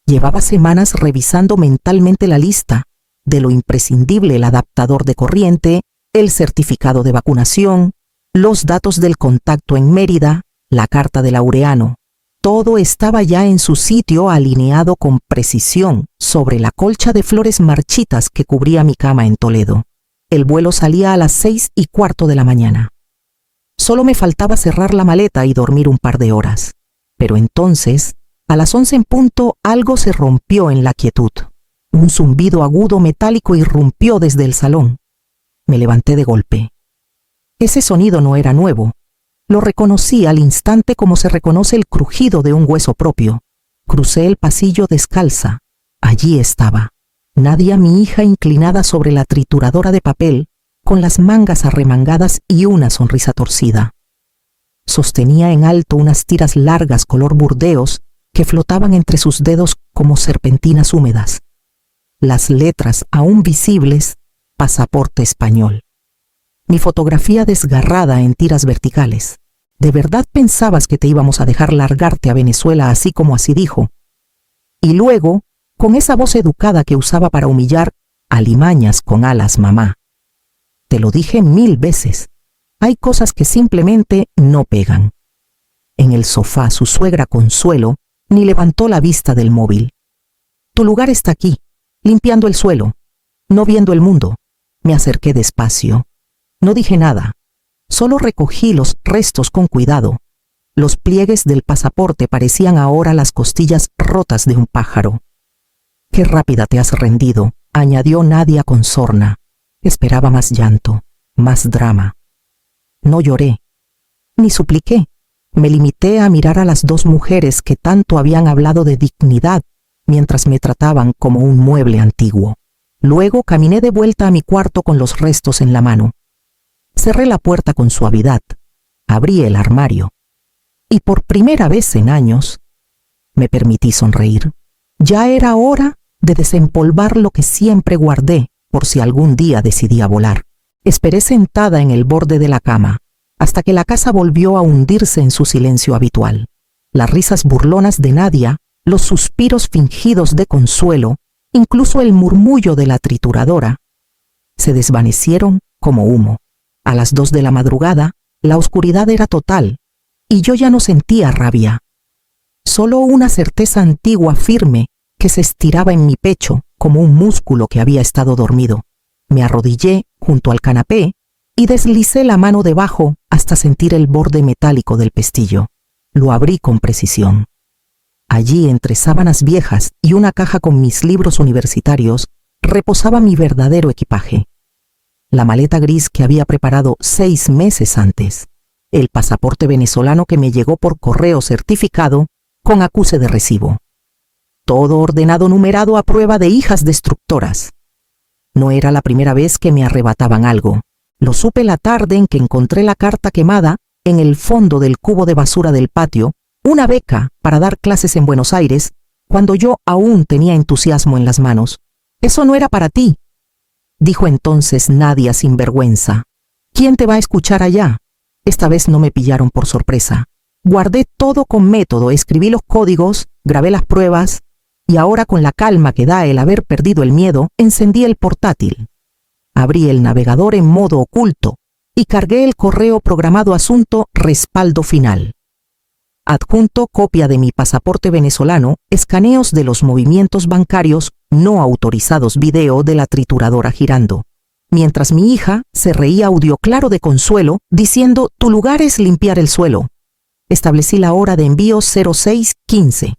Llevaba semanas revisando mentalmente la lista, de lo imprescindible el adaptador de corriente, el certificado de vacunación, los datos del contacto en Mérida, la carta de Laureano. Todo estaba ya en su sitio, alineado con precisión sobre la colcha de flores marchitas que cubría mi cama en Toledo. El vuelo salía a las 6:15 de la mañana. Solo me faltaba cerrar la maleta y dormir un par de horas. Pero entonces, a las 11 en punto, algo se rompió en la quietud. Un zumbido agudo metálico irrumpió desde el salón. Me levanté de golpe. Ese sonido no era nuevo. Lo reconocí al instante como se reconoce el crujido de un hueso propio. Crucé el pasillo descalza. Allí estaba, Nadia, mi hija, inclinada sobre la trituradora de papel, con las mangas arremangadas y una sonrisa torcida. Sostenía en alto unas tiras largas color burdeos que flotaban entre sus dedos como serpentinas húmedas. Las letras aún visibles, pasaporte español. Mi fotografía desgarrada en tiras verticales. ¿De verdad pensabas que te íbamos a dejar largarte a Venezuela así como así dijo? Y luego, con esa voz educada que usaba para humillar, alimañas con alas, mamá. Te lo dije 1000 veces. Hay cosas que simplemente no pegan. En el sofá, su suegra Consuelo ni levantó la vista del móvil. Tu lugar está aquí, limpiando el suelo, no viendo el mundo. Me acerqué despacio. No dije nada, solo recogí los restos con cuidado. Los pliegues del pasaporte parecían ahora las costillas rotas de un pájaro. Qué rápida te has rendido, añadió Nadia con sorna. Esperaba más llanto, más drama. No lloré, ni supliqué. Me limité a mirar a las dos mujeres que tanto habían hablado de dignidad mientras me trataban como un mueble antiguo. Luego caminé de vuelta a mi cuarto con los restos en la mano. Cerré la puerta con suavidad, abrí el armario y por primera vez en años me permití sonreír. Ya era hora de desempolvar lo que siempre guardé por si algún día decidía volar. Esperé sentada en el borde de la cama hasta que la casa volvió a hundirse en su silencio habitual. Las risas burlonas de Nadia, los suspiros fingidos de Consuelo, incluso el murmullo de la trituradora, se desvanecieron como humo. A las 2 de la madrugada, la oscuridad era total, y yo ya no sentía rabia. Solo una certeza antigua firme que se estiraba en mi pecho como un músculo que había estado dormido. Me arrodillé junto al canapé y deslicé la mano debajo hasta sentir el borde metálico del pestillo. Lo abrí con precisión. Allí, entre sábanas viejas y una caja con mis libros universitarios, reposaba mi verdadero equipaje. La maleta gris que había preparado 6 meses antes, el pasaporte venezolano que me llegó por correo certificado con acuse de recibo. Todo ordenado, numerado a prueba de hijas destructoras. No era la primera vez que me arrebataban algo. Lo supe la tarde en que encontré la carta quemada en el fondo del cubo de basura del patio, una beca para dar clases en Buenos Aires, cuando yo aún tenía entusiasmo en las manos. Eso no era para ti, dijo entonces Nadia sin vergüenza. ¿Quién te va a escuchar allá? Esta vez no me pillaron por sorpresa. Guardé todo con método, escribí los códigos, grabé las pruebas, y ahora con la calma que da el haber perdido el miedo, encendí el portátil. Abrí el navegador en modo oculto y cargué el correo programado asunto respaldo final. Adjunto copia de mi pasaporte venezolano, escaneos de los movimientos bancarios no autorizados, video de la trituradora girando. Mientras mi hija se reía audio claro de Consuelo, diciendo, tu lugar es limpiar el suelo. Establecí la hora de envío 06:15,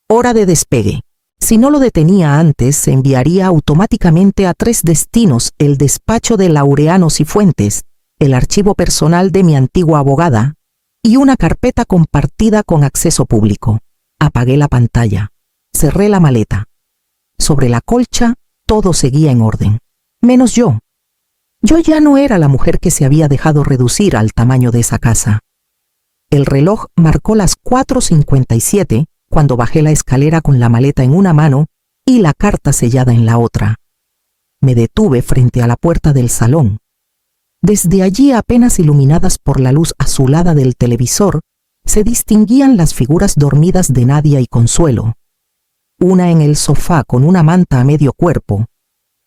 hora de despegue. Si no lo detenía antes, se enviaría automáticamente a 3 destinos: el despacho de Laureano Cifuentes, el archivo personal de mi antigua abogada y una carpeta compartida con acceso público. Apagué la pantalla, cerré la maleta. Sobre la colcha todo seguía en orden, menos yo. Yo ya no era la mujer que se había dejado reducir al tamaño de esa casa. El reloj marcó las 4:57 cuando bajé la escalera con la maleta en una mano y la carta sellada en la otra. Me detuve frente a la puerta del salón. Desde allí, apenas iluminadas por la luz azulada del televisor, se distinguían las figuras dormidas de Nadia y Consuelo. una en el sofá con una manta a medio cuerpo,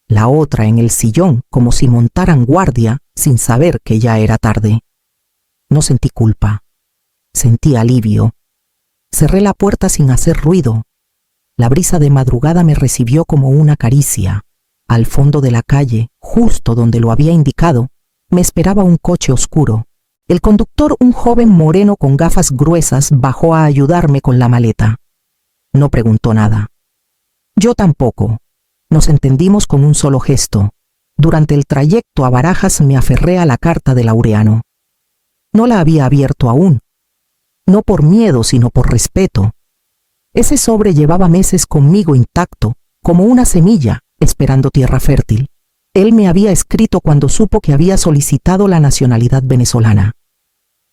la otra en el sillón como si montaran guardia sin saber que ya era tarde. No sentí culpa, sentí alivio. Cerré la puerta sin hacer ruido. La brisa de madrugada me recibió como una caricia. Al fondo de la calle, justo donde lo había indicado, me esperaba un coche oscuro. El conductor, un joven moreno con gafas gruesas, bajó a ayudarme con la maleta. No preguntó nada. Yo tampoco. Nos entendimos con un solo gesto. Durante el trayecto a Barajas me aferré a la carta de Laureano. No la había abierto aún. No por miedo, sino por respeto. Ese sobre llevaba meses conmigo intacto, como una semilla, esperando tierra fértil. Él me había escrito cuando supo que había solicitado la nacionalidad venezolana.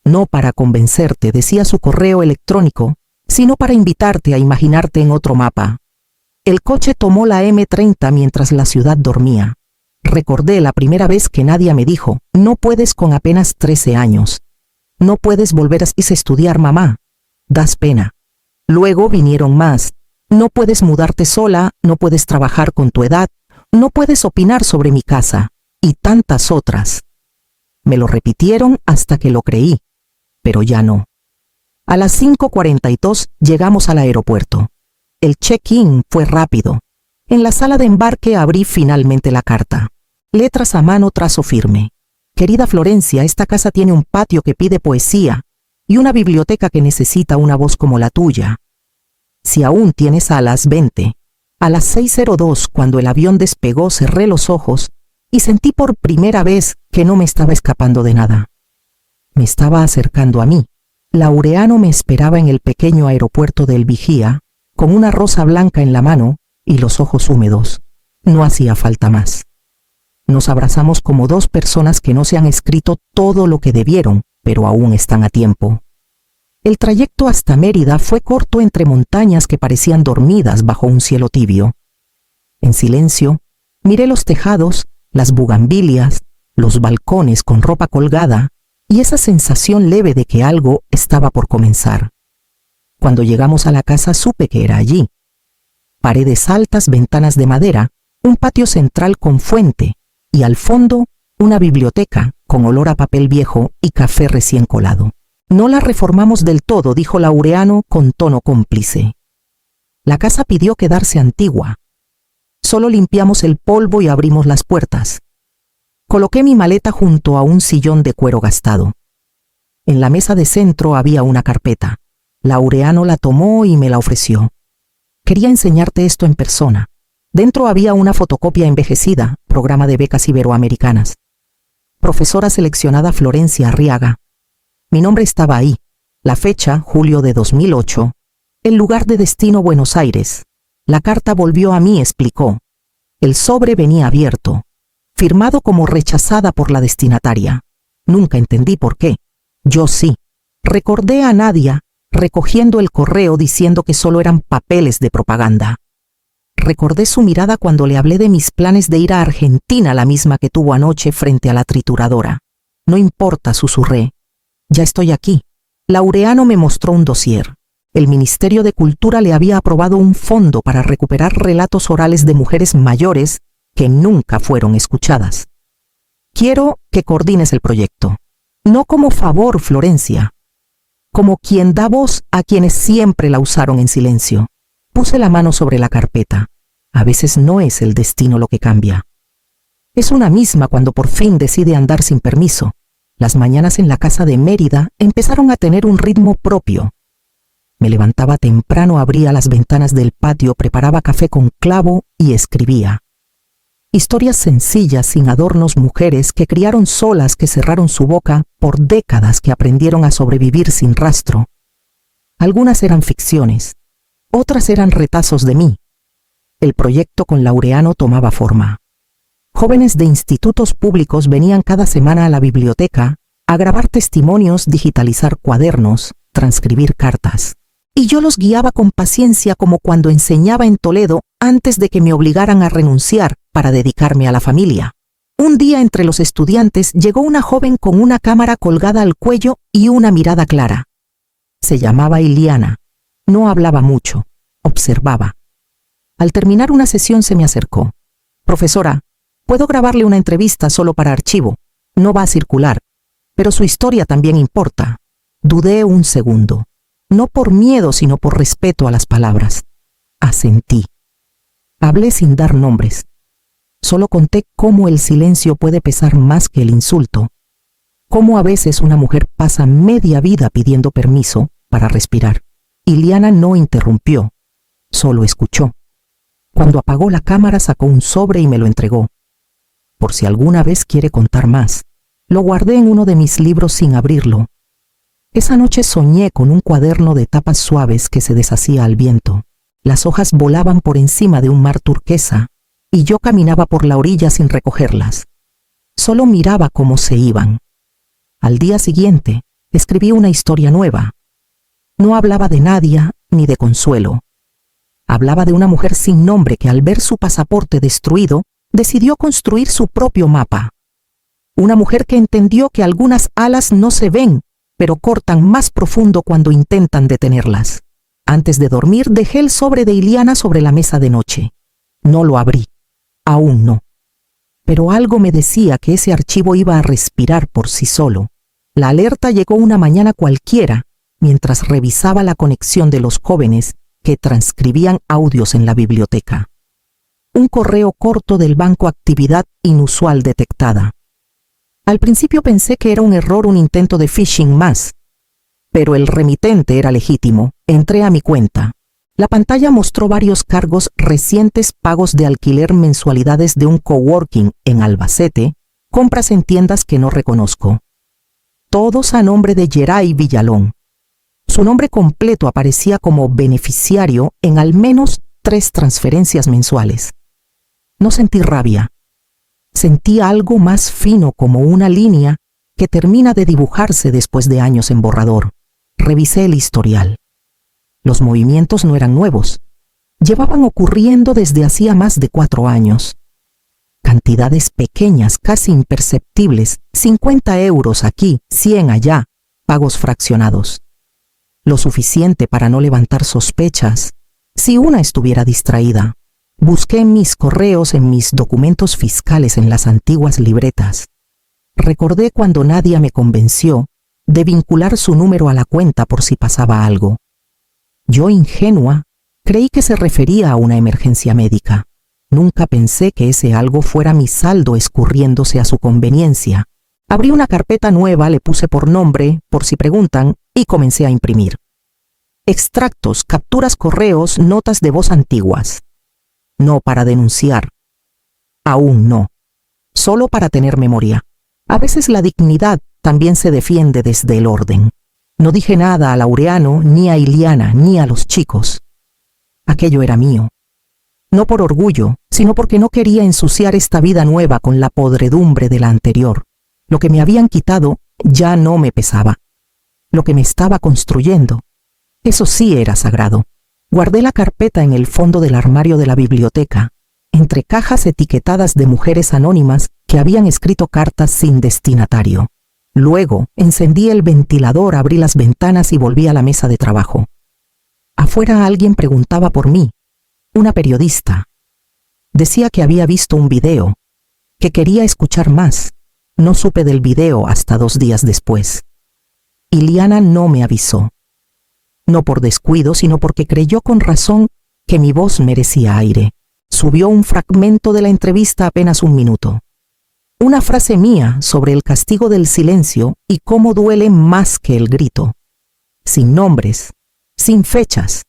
No para convencerte, decía su correo electrónico, sino para invitarte a imaginarte en otro mapa. El coche tomó la M30 mientras la ciudad dormía. Recordé la primera vez que Nadia me dijo, no puedes con apenas 13 años. No puedes volver a estudiar, mamá. Das pena. Luego vinieron más. No puedes mudarte sola, no puedes trabajar con tu edad, no puedes opinar sobre mi casa, y tantas otras. Me lo repitieron hasta que lo creí, pero ya no. A las 5:42 llegamos al aeropuerto. El check-in fue rápido. En la sala de embarque abrí finalmente la carta. Letras a mano, trazo firme. Querida Florencia, esta casa tiene un patio que pide poesía y una biblioteca que necesita una voz como la tuya. Si aún tienes alas, vente. A las 6:02, cuando el avión despegó, cerré los ojos y sentí por primera vez que no me estaba escapando de nada. Me estaba acercando a mí. Laureano me esperaba en el pequeño aeropuerto del Vigía, con una rosa blanca en la mano y los ojos húmedos. No hacía falta más. Nos abrazamos como dos personas que no se han escrito todo lo que debieron, pero aún están a tiempo. El trayecto hasta Mérida fue corto entre montañas que parecían dormidas bajo un cielo tibio. En silencio, miré los tejados, las bugambilias, los balcones con ropa colgada y esa sensación leve de que algo estaba por comenzar. Cuando llegamos a la casa supe que era allí. Paredes altas, ventanas de madera, un patio central con fuente y al fondo una biblioteca con olor a papel viejo y café recién colado. No la reformamos del todo, dijo Laureano con tono cómplice. La casa pidió quedarse antigua. Solo limpiamos el polvo y abrimos las puertas. Coloqué mi maleta junto a un sillón de cuero gastado. En la mesa de centro había una carpeta. Laureano la tomó y me la ofreció. Quería enseñarte esto en persona. Dentro había una fotocopia envejecida, programa de becas iberoamericanas. Profesora seleccionada Florencia Arriaga. Mi nombre estaba ahí. La fecha, julio de 2008. El lugar de destino, Buenos Aires. La carta volvió a mí, explicó. El sobre venía abierto, firmado como rechazada por la destinataria. Nunca entendí por qué. Yo sí. Recordé a Nadia recogiendo el correo diciendo que solo eran papeles de propaganda. Recordé su mirada cuando le hablé de mis planes de ir a Argentina, la misma que tuvo anoche frente a la trituradora. No importa, susurré. Ya estoy aquí. Laureano me mostró un dossier. El Ministerio de Cultura le había aprobado un fondo para recuperar relatos orales de mujeres mayores que nunca fueron escuchadas. Quiero que coordines el proyecto. No como favor, Florencia. Como quien da voz a quienes siempre la usaron en silencio. Puse la mano sobre la carpeta. A veces no es el destino lo que cambia. Es una misma cuando por fin decide andar sin permiso. Las mañanas en la casa de Mérida empezaron a tener un ritmo propio. Me levantaba temprano, abría las ventanas del patio, preparaba café con clavo y escribía. Historias sencillas, sin adornos, mujeres que criaron solas, que cerraron su boca por décadas, que aprendieron a sobrevivir sin rastro. Algunas eran ficciones, otras eran retazos de mí. El proyecto con Laureano tomaba forma. Jóvenes de institutos públicos venían cada semana a la biblioteca a grabar testimonios, digitalizar cuadernos, transcribir cartas. Y yo los guiaba con paciencia como cuando enseñaba en Toledo antes de que me obligaran a renunciar para dedicarme a la familia. Un día entre los estudiantes llegó una joven con una cámara colgada al cuello y una mirada clara. Se llamaba Iliana. No hablaba mucho, observaba. Al terminar una sesión se me acercó. Profesora, puedo grabarle una entrevista solo para archivo. No va a circular, pero su historia también importa. Dudé un segundo, no por miedo sino por respeto a las palabras. Asentí. Hablé sin dar nombres. Solo conté cómo el silencio puede pesar más que el insulto. Cómo a veces una mujer pasa media vida pidiendo permiso para respirar. Iliana no interrumpió, solo escuchó. Cuando apagó la cámara sacó un sobre y me lo entregó. Por si alguna vez quiere contar más. Lo guardé en uno de mis libros sin abrirlo. Esa noche soñé con un cuaderno de tapas suaves que se deshacía al viento. Las hojas volaban por encima de un mar turquesa y yo caminaba por la orilla sin recogerlas. Solo miraba cómo se iban. Al día siguiente, escribí una historia nueva. No hablaba de Nadia ni de Consuelo. Hablaba de una mujer sin nombre que al ver su pasaporte destruido, decidió construir su propio mapa. Una mujer que entendió que algunas alas no se ven, pero cortan más profundo cuando intentan detenerlas. Antes de dormir dejé el sobre de Iliana sobre la mesa de noche. No lo abrí. Aún no. Pero algo me decía que ese archivo iba a respirar por sí solo. La alerta llegó una mañana cualquiera, mientras revisaba la conexión de los jóvenes que transcribían audios en la biblioteca. Un correo corto del banco actividad inusual detectada. Al principio pensé que era un error, un intento de phishing más. Pero el remitente era legítimo. Entré a mi cuenta. La pantalla mostró varios cargos recientes: pagos de alquiler, mensualidades de un coworking en Albacete, compras en tiendas que no reconozco. Todos a nombre de Geray Villalón. Su nombre completo aparecía como beneficiario en al menos 3 transferencias mensuales. No sentí rabia. Sentí algo más fino, como una línea que termina de dibujarse después de años en borrador. Revisé el historial. Los movimientos no eran nuevos. Llevaban ocurriendo desde hacía más de 4 años. Cantidades pequeñas, casi imperceptibles, 50 euros aquí, 100 allá, pagos fraccionados. Lo suficiente para no levantar sospechas si una estuviera distraída. Busqué en mis correos, en mis documentos fiscales, en las antiguas libretas. Recordé cuando Nadia me convenció de vincular su número a la cuenta por si pasaba algo. Yo, ingenua, creí que se refería a una emergencia médica. Nunca pensé que ese algo fuera mi saldo escurriéndose a su conveniencia. Abrí una carpeta nueva, le puse por nombre, por si preguntan, y comencé a imprimir. Extractos, capturas, correos, notas de voz antiguas. No para denunciar. Aún no. Solo para tener memoria. A veces la dignidad también se defiende desde el orden. No dije nada a Laureano, ni a Iliana, ni a los chicos. Aquello era mío. No por orgullo, sino porque no quería ensuciar esta vida nueva con la podredumbre de la anterior. Lo que me habían quitado ya no me pesaba. Lo que me estaba construyendo, eso sí era sagrado. Guardé la carpeta en el fondo del armario de la biblioteca, entre cajas etiquetadas de mujeres anónimas que habían escrito cartas sin destinatario. Luego encendí el ventilador, abrí las ventanas y volví a la mesa de trabajo. Afuera alguien preguntaba por mí. Una periodista. Decía que había visto un video, que quería escuchar más. No supe del video hasta 2 días después. Iliana no me avisó. No por descuido, sino porque creyó con razón que mi voz merecía aire. Subió un fragmento de la entrevista, apenas 1 minuto. Una frase mía sobre el castigo del silencio y cómo duele más que el grito. Sin nombres, sin fechas.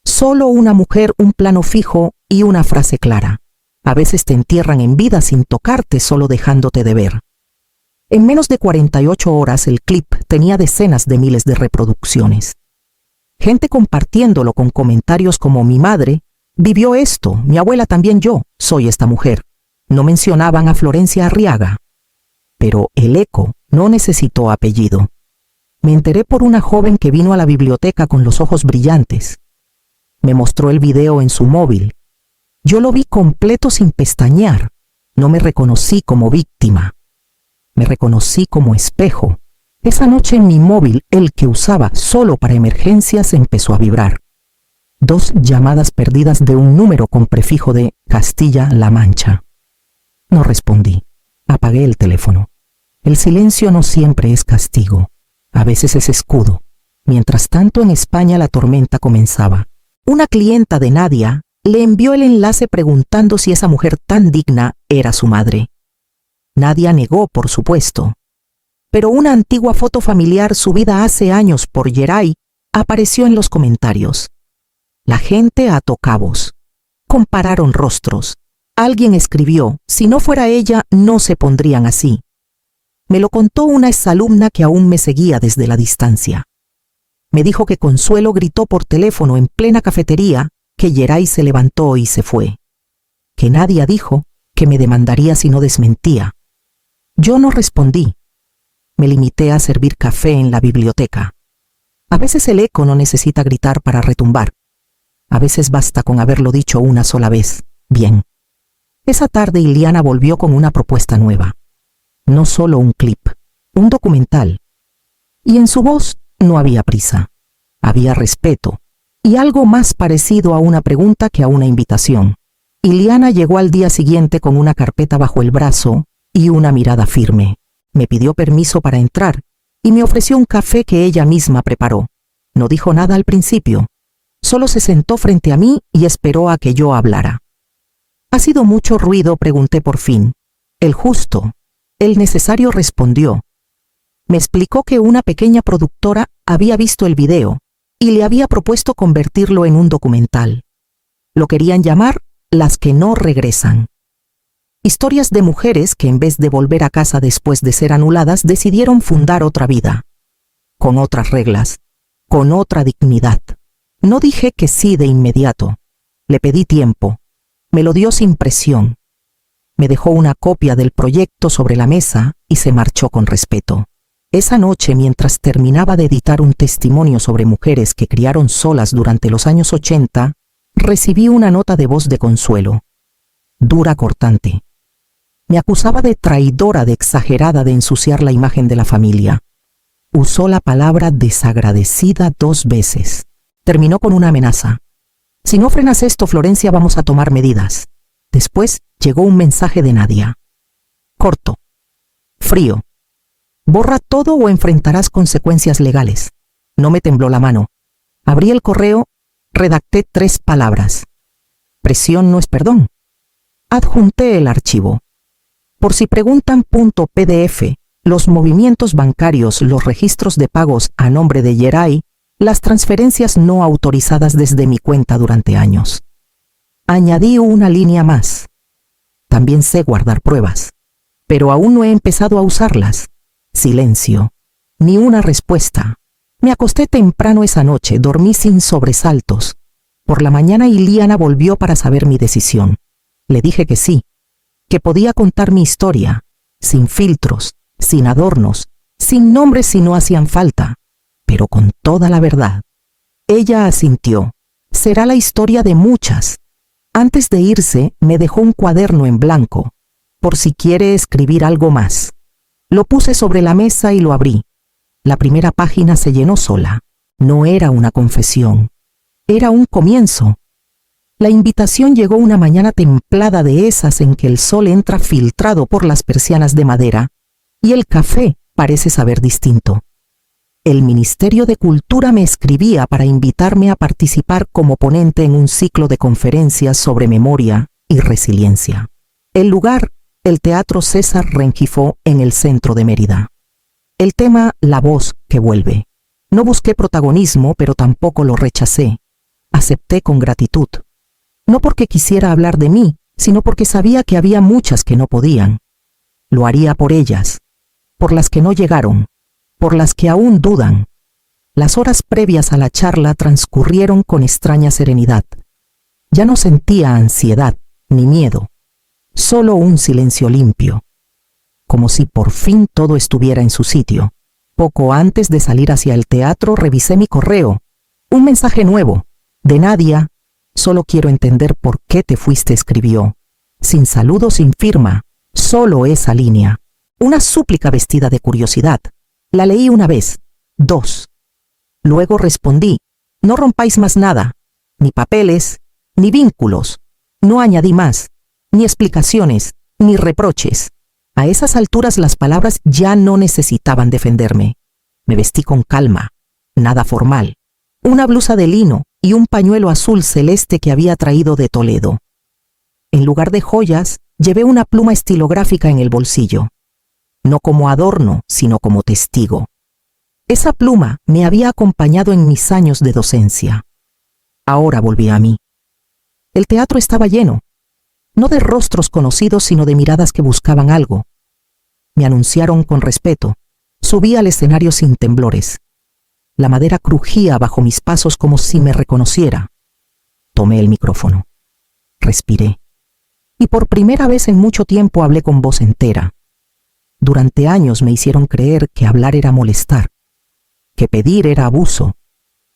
Solo una mujer, un plano fijo y una frase clara. A veces te entierran en vida sin tocarte, solo dejándote de ver. En menos de 48 horas el clip tenía decenas de miles de reproducciones. Gente compartiéndolo con comentarios como: mi madre vivió esto, mi abuela también, yo soy esta mujer. No mencionaban a Florencia Arriaga. Pero el eco no necesitó apellido. Me enteré por una joven que vino a la biblioteca con los ojos brillantes. Me mostró el video en su móvil. Yo lo vi completo sin pestañear. No me reconocí como víctima. Me reconocí como espejo. Esa noche en mi móvil, el que usaba solo para emergencias, empezó a vibrar. 2 llamadas perdidas de un número con prefijo de Castilla-La Mancha. No respondí. Apagué el teléfono. El silencio no siempre es castigo. A veces es escudo. Mientras tanto, en España la tormenta comenzaba. Una clienta de Nadia le envió el enlace preguntando si esa mujer tan digna era su madre. Nadia negó, por supuesto. Pero una antigua foto familiar subida hace años por Yeray apareció en los comentarios. La gente ató cabos. Compararon rostros. Alguien escribió, si no fuera ella, no se pondrían así. Me lo contó una exalumna que aún me seguía desde la distancia. Me dijo que Consuelo gritó por teléfono en plena cafetería que Yeray se levantó y se fue. Que Nadia dijo que me demandaría si no desmentía. Yo no respondí. Me limité a servir café en la biblioteca. A veces el eco no necesita gritar para retumbar. A veces basta con haberlo dicho una sola vez. Bien. Esa tarde Iliana volvió con una propuesta nueva. No solo un clip, un documental. Y en su voz no había prisa. Había respeto y algo más parecido a una pregunta que a una invitación. Iliana llegó al día siguiente con una carpeta bajo el brazo y una mirada firme. Me pidió permiso para entrar y me ofreció un café que ella misma preparó. No dijo nada al principio. Solo se sentó frente a mí y esperó a que yo hablara. ¿Ha sido mucho ruido?, pregunté por fin. El justo, el necesario, respondió. Me explicó que una pequeña productora había visto el video y le había propuesto convertirlo en un documental. Lo querían llamar Las que no regresan. Historias de mujeres que en vez de volver a casa después de ser anuladas decidieron fundar otra vida. Con otras reglas, con otra dignidad. No dije que sí de inmediato. Le pedí tiempo. Me lo dio sin presión. Me dejó una copia del proyecto sobre la mesa y se marchó con respeto. Esa noche, mientras terminaba de editar un testimonio sobre mujeres que criaron solas durante los años 80, recibí una nota de voz de Consuelo. Dura, cortante. Me acusaba de traidora, de exagerada, de ensuciar la imagen de la familia. Usó la palabra desagradecida 2 veces. Terminó con una amenaza. Si no frenas esto, Florencia, vamos a tomar medidas. Después llegó un mensaje de Nadia. Corto. Frío. Borra todo o enfrentarás consecuencias legales. No me tembló la mano. Abrí el correo, redacté 3 palabras. Presión no es perdón. Adjunté el archivo. Por si preguntan, .pdf, los movimientos bancarios, los registros de pagos a nombre de Yeray, las transferencias no autorizadas desde mi cuenta durante años. Añadí una línea más. También sé guardar pruebas, pero aún no he empezado a usarlas. Silencio. Ni una respuesta. Me acosté temprano esa noche, dormí sin sobresaltos. Por la mañana Iliana volvió para saber mi decisión. Le dije que sí, que podía contar mi historia, sin filtros, sin adornos, sin nombres si no hacían falta, pero con toda la verdad. Ella asintió. Será la historia de muchas. Antes de irse, me dejó un cuaderno en blanco, por si quiere escribir algo más. Lo puse sobre la mesa y lo abrí. La primera página se llenó sola. No era una confesión. Era un comienzo. La invitación llegó una mañana templada de esas en que el sol entra filtrado por las persianas de madera y el café parece saber distinto. El Ministerio de Cultura me escribía para invitarme a participar como ponente en un ciclo de conferencias sobre memoria y resiliencia. El lugar, el Teatro César Rengifo en el centro de Mérida. El tema, la voz que vuelve. No busqué protagonismo, pero tampoco lo rechacé. Acepté con gratitud. No porque quisiera hablar de mí, sino porque sabía que había muchas que no podían. Lo haría por ellas, por las que no llegaron, por las que aún dudan. Las horas previas a la charla transcurrieron con extraña serenidad. Ya no sentía ansiedad ni miedo, solo un silencio limpio, como si por fin todo estuviera en su sitio. Poco antes de salir hacia el teatro revisé mi correo. Un mensaje nuevo, de Nadia. Solo quiero entender por qué te fuiste, escribió. Sin saludo, sin firma, solo esa línea. Una súplica vestida de curiosidad. La leí una vez, 2. Luego respondí, no rompáis más nada. Ni papeles, ni vínculos. No añadí más, ni explicaciones, ni reproches. A esas alturas las palabras ya no necesitaban defenderme. Me vestí con calma, nada formal. Una blusa de lino y un pañuelo azul celeste que había traído de Toledo. En lugar de joyas, llevé una pluma estilográfica en el bolsillo. No como adorno, sino como testigo. Esa pluma me había acompañado en mis años de docencia. Ahora volví a mí. El teatro estaba lleno, no de rostros conocidos, sino de miradas que buscaban algo. Me anunciaron con respeto. Subí al escenario sin temblores. La madera crujía bajo mis pasos como si me reconociera. Tomé el micrófono. Respiré. Y por primera vez en mucho tiempo hablé con voz entera. Durante años me hicieron creer que hablar era molestar, que pedir era abuso,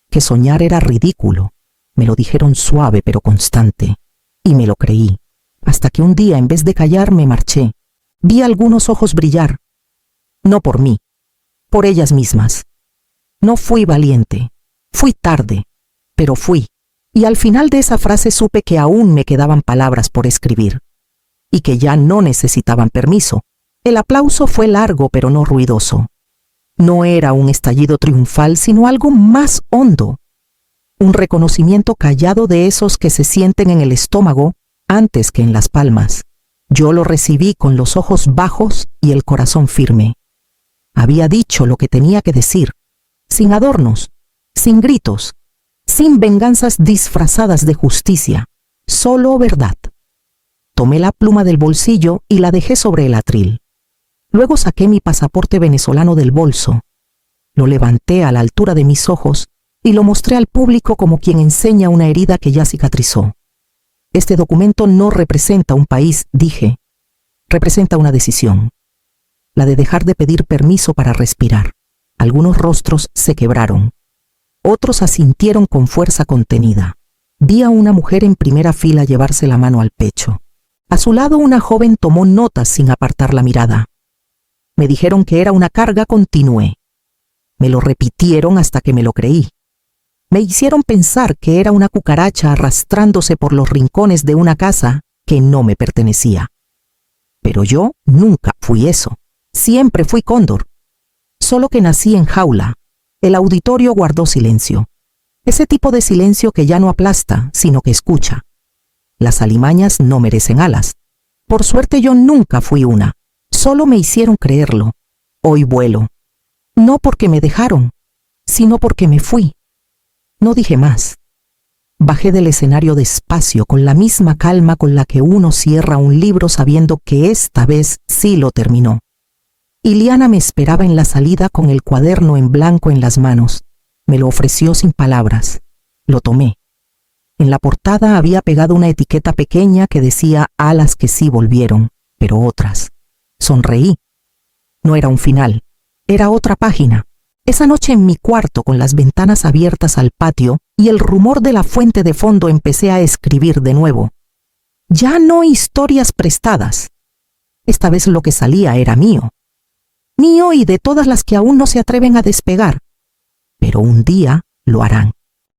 que soñar era ridículo. Me lo dijeron suave pero constante, y me lo creí, hasta que un día, en vez de callar, me marché. Vi algunos ojos brillar. No por mí, por ellas mismas. No fui valiente, fui tarde, pero fui. Y al final de esa frase supe que aún me quedaban palabras por escribir, y que ya no necesitaban permiso. El aplauso fue largo pero no ruidoso. No era un estallido triunfal, sino algo más hondo. Un reconocimiento callado de esos que se sienten en el estómago antes que en las palmas. Yo lo recibí con los ojos bajos y el corazón firme. Había dicho lo que tenía que decir, sin adornos, sin gritos, sin venganzas disfrazadas de justicia, solo verdad. Tomé la pluma del bolsillo y la dejé sobre el atril. Luego saqué mi pasaporte venezolano del bolso. Lo levanté a la altura de mis ojos y lo mostré al público como quien enseña una herida que ya cicatrizó. Este documento no representa un país, dije. Representa una decisión. La de dejar de pedir permiso para respirar. Algunos rostros se quebraron. Otros asintieron con fuerza contenida. Vi a una mujer en primera fila llevarse la mano al pecho. A su lado una joven tomó notas sin apartar la mirada. Me dijeron que era una carga, continué. Me lo repitieron hasta que me lo creí. Me hicieron pensar que era una cucaracha arrastrándose por los rincones de una casa que no me pertenecía. Pero yo nunca fui eso. Siempre fui cóndor. Solo que nací en jaula. El auditorio guardó silencio. Ese tipo de silencio que ya no aplasta, sino que escucha. Las alimañas no merecen alas. Por suerte yo nunca fui una. Solo me hicieron creerlo. Hoy vuelo. No porque me dejaron, sino porque me fui. No dije más. Bajé del escenario despacio, con la misma calma con la que uno cierra un libro sabiendo que esta vez sí lo terminó. Iliana me esperaba en la salida con el cuaderno en blanco en las manos. Me lo ofreció sin palabras. Lo tomé. En la portada había pegado una etiqueta pequeña que decía alas que sí volvieron, pero otras. Sonreí. No era un final, era otra página. Esa noche en mi cuarto, con las ventanas abiertas al patio y el rumor de la fuente de fondo, empecé a escribir de nuevo. Ya no historias prestadas. Esta vez lo que salía era mío. Mío y de todas las que aún no se atreven a despegar. Pero un día lo harán.